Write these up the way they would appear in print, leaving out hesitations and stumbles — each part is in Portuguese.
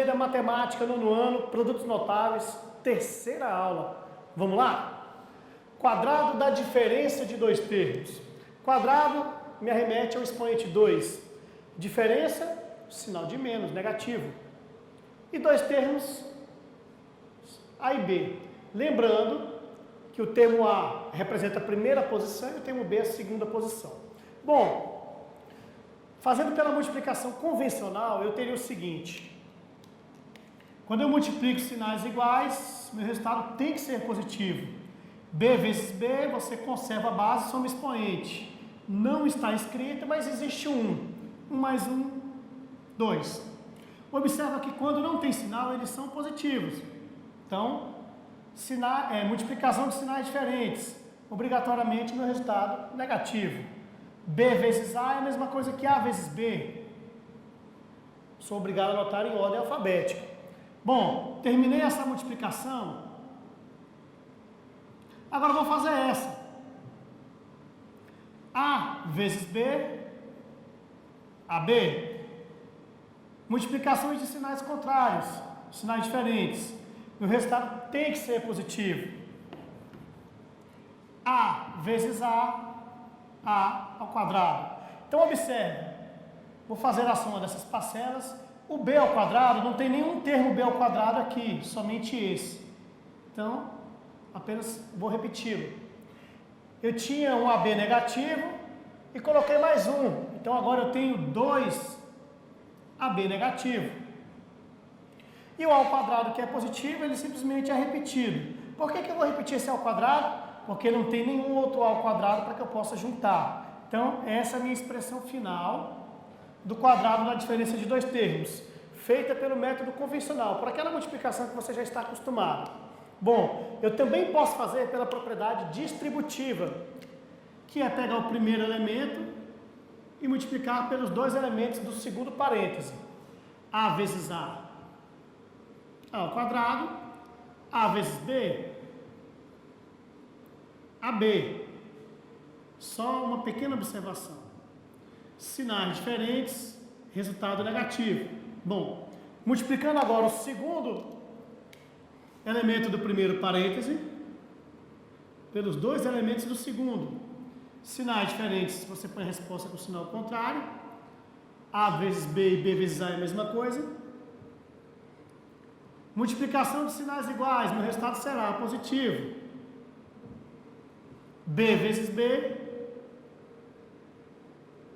da Matemática, nono ano, produtos notáveis, terceira aula. Vamos lá? Quadrado da diferença de dois termos. Quadrado me arremete ao expoente 2. Diferença, sinal de menos, negativo. E dois termos, A e B. Lembrando que o termo A representa a primeira posição e o termo B a segunda posição. Bom, fazendo pela multiplicação convencional, eu teria o seguinte. Quando eu multiplico sinais iguais, meu resultado tem que ser positivo. B vezes B, você conserva a base, soma expoente. Não está escrito, mas existe 1. 1 mais 1, 2. Observa que quando não tem sinal, eles são positivos. Então, multiplicação de sinais diferentes. Obrigatoriamente, meu resultado negativo. B vezes A é a mesma coisa que A vezes B. Sou obrigado a anotar em ordem alfabética. Bom, terminei essa multiplicação. Agora vou fazer essa. A vezes B, AB. Multiplicações de sinais contrários, sinais diferentes. O resultado tem que ser positivo. A vezes A ao quadrado. Então observe, vou fazer a soma dessas parcelas. O B ao quadrado, não tem nenhum termo B ao quadrado aqui, somente esse. Então, apenas vou repeti-lo. Eu tinha um AB negativo e coloquei mais um. Então agora eu tenho 2 AB negativo. E o A ao quadrado, que é positivo, ele simplesmente é repetido. Por que eu vou repetir esse A ao quadrado? Porque não tem nenhum outro A ao quadrado para que eu possa juntar. Então, essa é a minha expressão final do quadrado na diferença de dois termos, feita pelo método convencional, por aquela multiplicação que você já está acostumado. Bom, eu também posso fazer pela propriedade distributiva, que é pegar o primeiro elemento e multiplicar pelos dois elementos do segundo parêntese. A vezes A ao quadrado, A vezes B, AB. Só uma pequena observação. Sinais diferentes, resultado negativo. Bom, multiplicando agora o segundo elemento do primeiro parêntese pelos dois elementos do segundo. Sinais diferentes, você põe a resposta com o sinal contrário. A vezes B e B vezes A é a mesma coisa. Multiplicação de sinais iguais, meu resultado será positivo. B vezes B,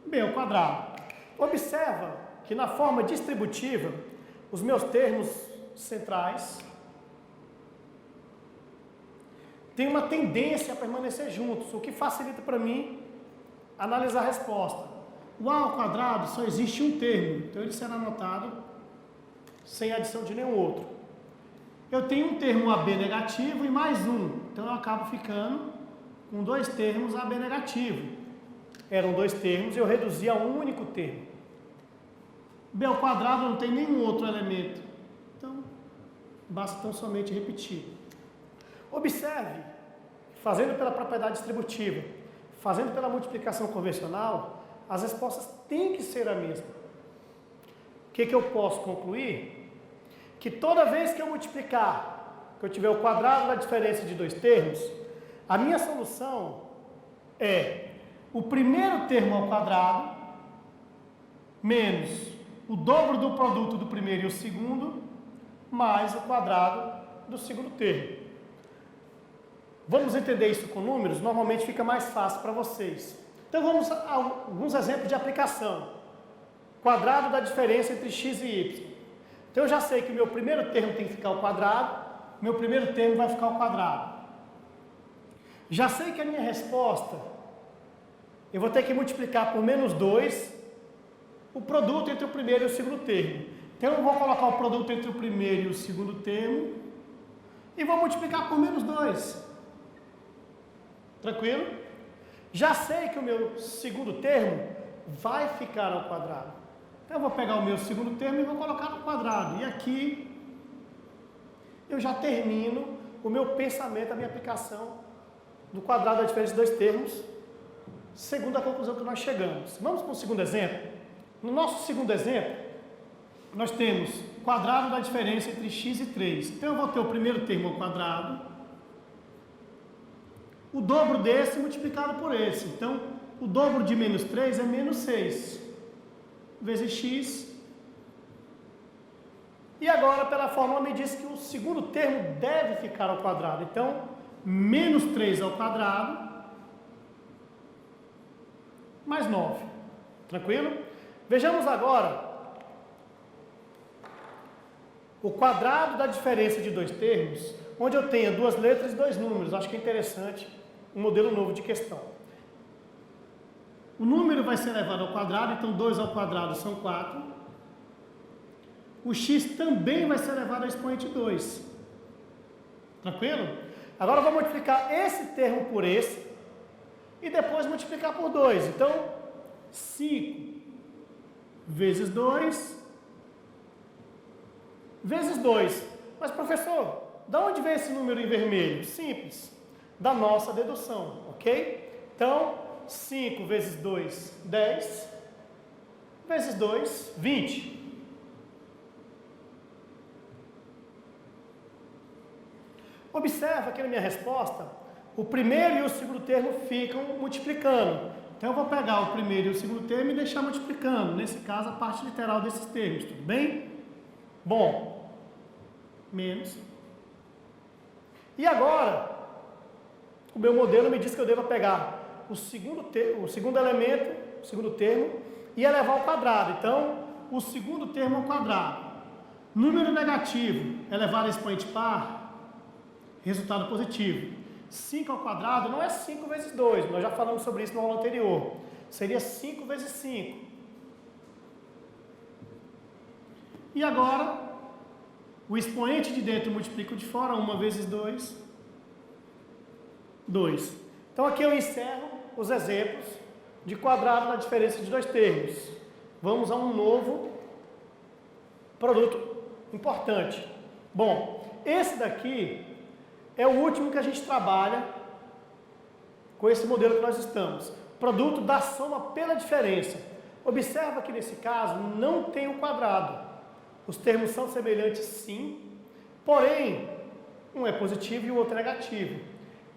B ao quadrado. Observa que na forma distributiva, os meus termos centrais têm uma tendência a permanecer juntos, o que facilita para mim analisar a resposta. O A ao quadrado só existe um termo, então ele será anotado sem adição de nenhum outro. Eu tenho um termo AB negativo e mais um, então eu acabo ficando com dois termos AB negativo. Eram dois termos, eu reduzi a um único termo. B ao quadrado não tem nenhum outro elemento. Então, basta tão somente repetir. Observe, fazendo pela propriedade distributiva, fazendo pela multiplicação convencional, as respostas têm que ser a mesma. O que eu posso concluir? Que toda vez que eu multiplicar, que eu tiver o quadrado da diferença de dois termos, a minha solução é o primeiro termo ao quadrado menos o dobro do produto do primeiro e o segundo mais o quadrado do segundo termo. Vamos entender isso com números? Normalmente fica mais fácil para vocês. Então vamos a alguns exemplos de aplicação. Quadrado da diferença entre x e y. Então eu já sei que o meu primeiro termo tem que ficar ao quadrado, meu primeiro termo vai ficar ao quadrado. Já sei que a minha resposta, eu vou ter que multiplicar por menos 2 o produto entre o primeiro e o segundo termo. Então eu vou colocar o produto entre o primeiro e o segundo termo e vou multiplicar por menos 2. Tranquilo? Já sei que o meu segundo termo vai ficar ao quadrado. Então eu vou pegar o meu segundo termo e vou colocar no quadrado. E aqui eu já termino o meu pensamento, a minha aplicação do quadrado da diferença de dois termos, segundo a conclusão que nós chegamos. Vamos para o segundo exemplo? No nosso segundo exemplo, nós temos quadrado da diferença entre x e 3. Então eu vou ter o primeiro termo ao quadrado, o dobro desse multiplicado por esse. Então, o dobro de menos 3 é menos 6, vezes x. E agora, pela fórmula, me diz que o segundo termo deve ficar ao quadrado. Então, menos 3 ao quadrado, mais 9. Tranquilo? Vejamos agora o quadrado da diferença de dois termos, onde eu tenho duas letras e dois números. Acho que é interessante um modelo novo de questão. O número vai ser elevado ao quadrado, então 2 ao quadrado são 4. O x também vai ser elevado ao expoente 2. Tranquilo? Agora eu vou multiplicar esse termo por esse e depois multiplicar por 2. Então, 5 vezes 2 vezes 2. Mas, professor, de onde vem esse número em vermelho? Simples, da nossa dedução, ok? Então, 5 vezes 2, 10, vezes 2, 20. Observa que na minha resposta, o primeiro e o segundo termo ficam multiplicando. Então, eu vou pegar o primeiro e o segundo termo e deixar multiplicando. Nesse caso, a parte literal desses termos, tudo bem? Bom, menos. E agora, o meu modelo me diz que eu devo pegar o segundo elemento, o segundo termo, e elevar ao quadrado. Então, o segundo termo ao quadrado. Número negativo elevado a expoente par, resultado positivo. 5 ao quadrado não é 5 vezes 2, nós já falamos sobre isso na aula anterior. Seria 5 vezes 5. E agora, o expoente de dentro multiplica o de fora, 1 vezes 2, 2. Então aqui eu encerro os exemplos de quadrado na diferença de dois termos. Vamos a um novo produto importante. Bom, esse daqui é o último que a gente trabalha com esse modelo que nós estamos. Produto da soma pela diferença. Observa que nesse caso não tem o quadrado. Os termos são semelhantes sim, porém, um é positivo e o outro é negativo.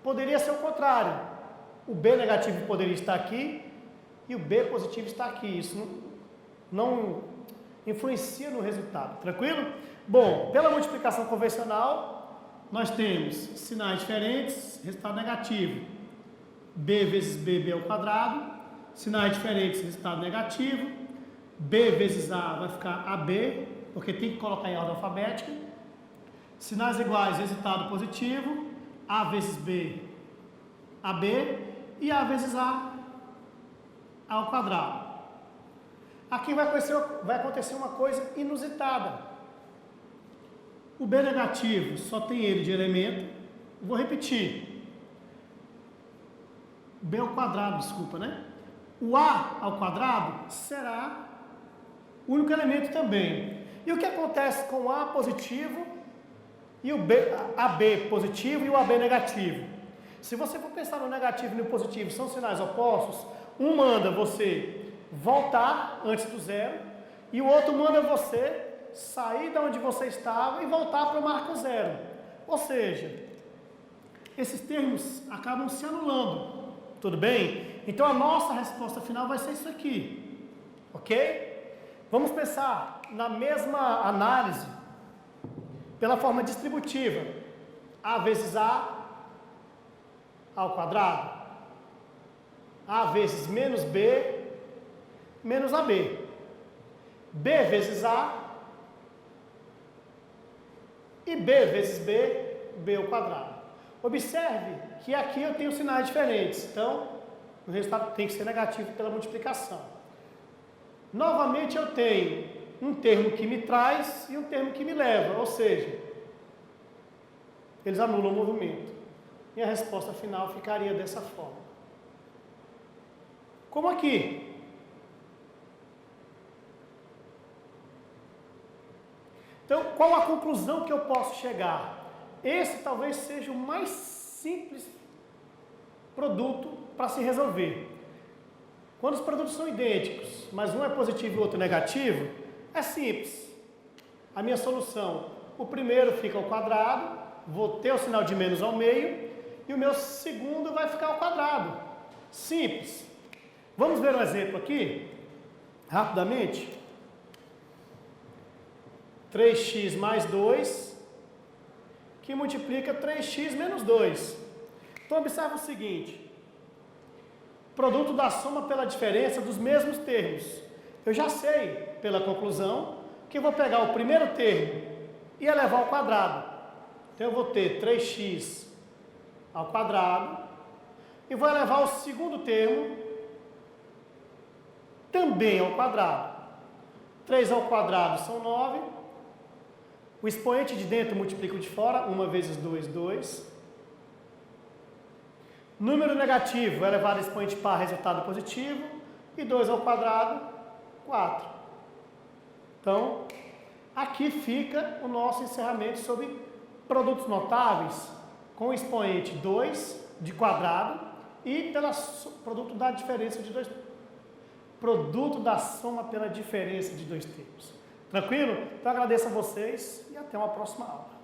Poderia ser o contrário. O B negativo poderia estar aqui e o B positivo está aqui. Isso não influencia no resultado. Tranquilo? Bom, pela multiplicação convencional, nós temos sinais diferentes, resultado negativo. B vezes B, B ao quadrado. Sinais diferentes, resultado negativo. B vezes A vai ficar AB, porque tem que colocar em ordem alfabética. Sinais iguais, resultado positivo. A vezes B, AB. E A vezes A ao quadrado. Aqui vai acontecer uma coisa inusitada. O B negativo só tem ele de elemento. Vou repetir. B ao quadrado, desculpa, né? O A ao quadrado será o único elemento também. E o que acontece com o A positivo e o AB positivo e o AB negativo? Se você for pensar no negativo e no positivo, são sinais opostos. Um manda você voltar antes do zero e o outro manda você sair de onde você estava e voltar para o marco zero. Ou seja, esses termos acabam se anulando. Tudo bem? Então a nossa resposta final vai ser isso aqui. Ok? Vamos pensar na mesma análise pela forma distributiva. A vezes A ao quadrado. A vezes menos B menos AB. B vezes A e B vezes B, B ao quadrado. Observe que aqui eu tenho sinais diferentes, então o resultado tem que ser negativo pela multiplicação. Novamente eu tenho um termo que me traz e um termo que me leva, ou seja, eles anulam o movimento. E a resposta final ficaria dessa forma. Como aqui. Então, qual a conclusão que eu posso chegar? Esse talvez seja o mais simples produto para se resolver. Quando os produtos são idênticos, mas um é positivo e o outro negativo, é simples. A minha solução, o primeiro fica ao quadrado, vou ter o sinal de menos ao meio, e o meu segundo vai ficar ao quadrado. Simples. Vamos ver um exemplo aqui, rapidamente. 3x mais 2, que multiplica 3x menos 2. Então, observa o seguinte. Produto da soma pela diferença dos mesmos termos. Eu já sei, pela conclusão, que eu vou pegar o primeiro termo e elevar ao quadrado. Então, eu vou ter 3x ao quadrado e vou elevar o segundo termo também ao quadrado. 3 ao quadrado são 9. O expoente de dentro multiplica o de fora. 1 vezes 2, 2. Número negativo elevado a expoente par, resultado positivo. E 2 ao quadrado, 4. Então, aqui fica o nosso encerramento sobre produtos notáveis com expoente 2 de quadrado e pela produto da diferença de dois, produto da soma pela diferença de dois termos. Tranquilo? Então agradeço a vocês e até uma próxima aula.